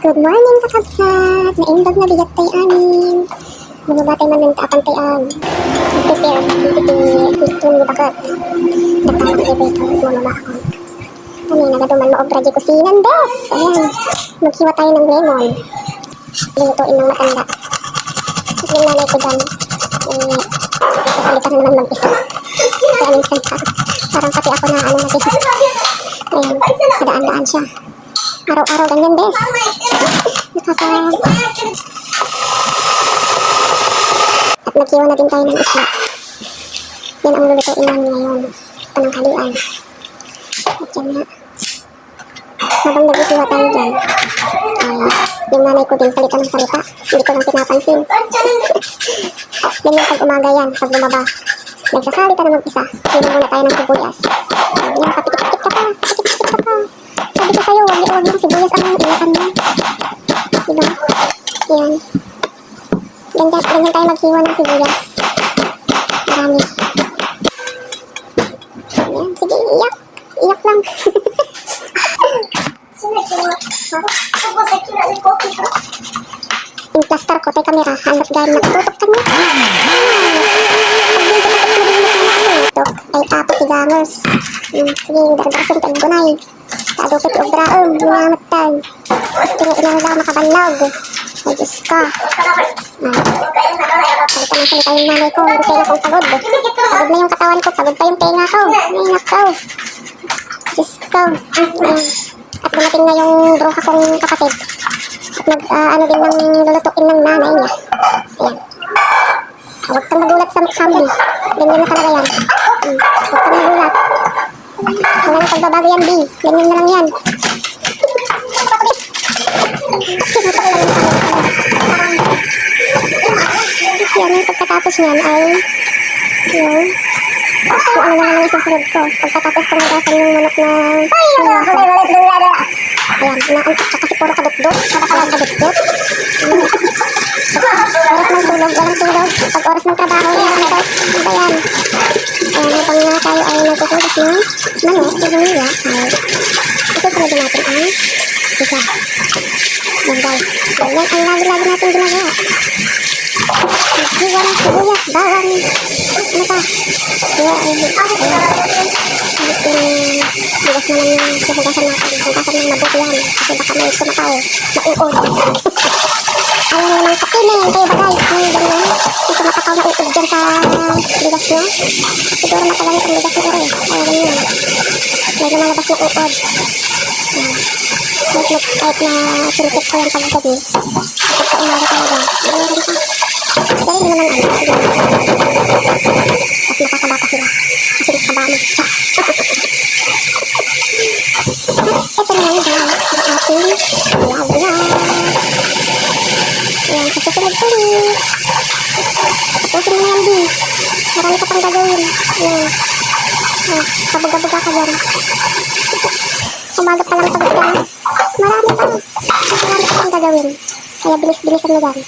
Good morning kakabsat! Naindog na bigat tayo amin. Manubatay man ng taapang tayo. Prepare, itong bakit. Nagtawag kayo ito, mamama ako. Kanina nagaduman maobra di kusinan, bes! Ayan, maghiwa tayo ng lemon. Lutuin ng matanda. Yung nanay ko dyan, sasalita na naman mag-isa. Kaya minsan parang pati ako na ano natin. Ayan, kadaan-daan siya. Araw-araw ganyan, bes. At naghiwa na din tayo ng isla. Yan ang lulutuin namin ngayon. Pananghalian. At yan nga. Habang nag-isiwa tayo dyan, yung nanay ko din salita ng salita. Hindi ko lang pinapansin. Yan yung pag umaga yan, pag bumaba. Nagsasalita na mag-isa. Hindi muna tayo ng sibuyas. Yan, papitik-pitik ka pa. Papitik-pitik ka pa. Sabi ko sa'yo, huwag mo sibuyas ang iyakan mo. Diba? Yan. Ganyan tayo maghiwa ng sibuyas. Marami. Yan. Sige, iyak. Iyak lang. Yung plaster ko, tayo kamera. Hanap dahil nagtutok kami. Tutok ay apat tigamers. Sige, daragasan ka gunay. Kadupit o braom, minamatay. Gusto nga ilang lang makabanlag. Ay, Diyos ka. Salita ng salita yung nanay ko. Hindi tayo akong pagod. Pagod na yung katawan ko. Pagod pa yung tenga ko. Ay, nakaw. Diyos ka. At dumating na yung bruha kong kapatid. At ano din ng lulutuin ng nanay niya. Ayan. Huwag kang magulat sa family. Ganyan na talaga yan. Huwag kang magulat. Wala na pagbabago yan, B. Ganyan na lang yan. Yan, yung pagkatapos niyan ay yung ano na naman yung susunod ko. Pagkatapos kong magasan yung manok na ayan, inaantok ka kasi puro kadukduk. Kapakalang kadukduk. Oras ng tulog, walang tulog. Pag oras ng trabaho, yan ito. Ito yan. Ayan, habang nga tayo ay nagkukulis ng manok, sibuyas, ay isusunod natin ang isa. Yan guys. Yan ang lagi-lagi natin ginagawa. Maghiwa ng sibuyas, bawang, ano pa? Bigas naman yung hugasan natin. Hugasan ng mabuti yan. Kasi baka may sumakaw. Mauod. Ayaw naman kapiling. Kayo ba guys? May ganyan. May sumakakaw na uod dyan sa bigas nyo. Siguro matagamit ang bigas nyo rin. Ayaw ganyan. May lumalabas na uod. Kahit na sinipit ko yan paggabi. Kapag ka umaga talaga. Meron pa. Dahil din naman ano. Mas makakabata sila. Kasi nakabama. Ito na lang guys. Ang ating lawla. Ayan, sa susunod ko rin. Tapusin mo yan, B. Marami ka pang gagawin. Ayan. Kabuga-buga ka dyan. Umaga pa lang pagod ka. Marami pa. Marami ka pang gagawin. Kaya bilis-bilisan mo dyan.